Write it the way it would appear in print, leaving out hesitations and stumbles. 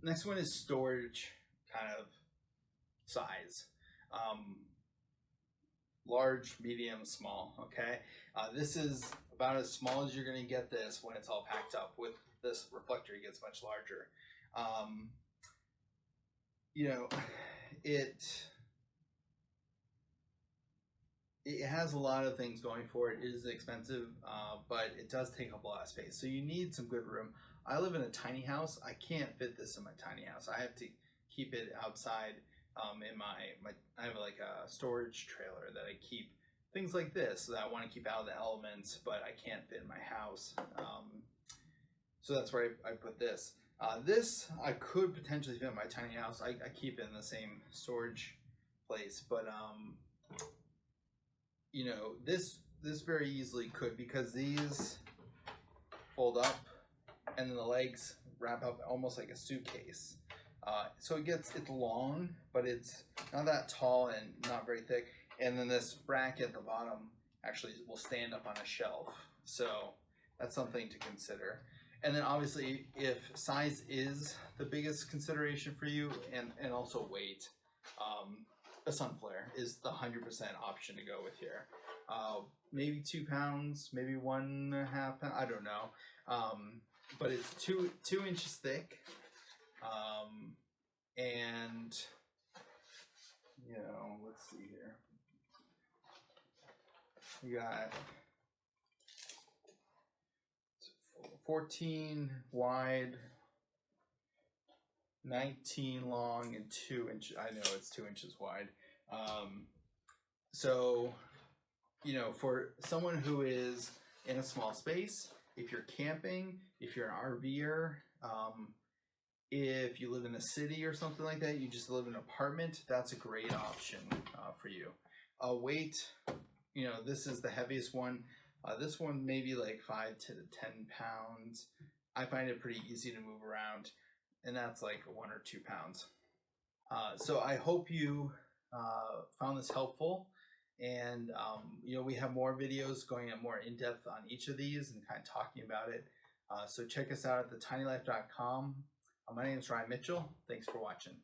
Next one is storage kind of size. Um, Large, medium, small. Okay, this is about as small as you're going to get this when it's all packed up. With this reflector, it gets much larger. Um, you know, it it has a lot of things going for it. It is expensive, but it does take up a lot of space. So you need some good room. I live in a tiny house. I can't fit this in my tiny house. I have to keep it outside in my I have like a storage trailer that I keep things like this that I want to keep out of the elements, but I can't fit in my house. So that's where I put this. This I could potentially fit in my tiny house. I keep it in the same storage place, but this very easily could, because these fold up and then the legs wrap up almost like a suitcase. So it's long, but it's not that tall and not very thick. And then this bracket at the bottom actually will stand up on a shelf. So that's something to consider. And then obviously, if size is the biggest consideration for you, and also weight, a Sunflare is the 100% option to go with here. Maybe 2 pounds, maybe 1.5 pounds, I don't know. But it's two inches thick. And let's see here. We got 14 wide, 19 long, and 2 inches. I know it's 2 inches wide. So, for someone who is in a small space, if you're camping, if you're an RVer, if you live in a city or something like that, you just live in an apartment, that's a great option for you. Weight, this is the heaviest one. This one maybe like 5 to 10 pounds. I find it pretty easy to move around, and that's like 1 or 2 pounds. So I hope you found this helpful, and we have more videos going more in depth on each of these and kind of talking about it. So check us out at thetinylife.com. My name is Ryan Mitchell. Thanks for watching.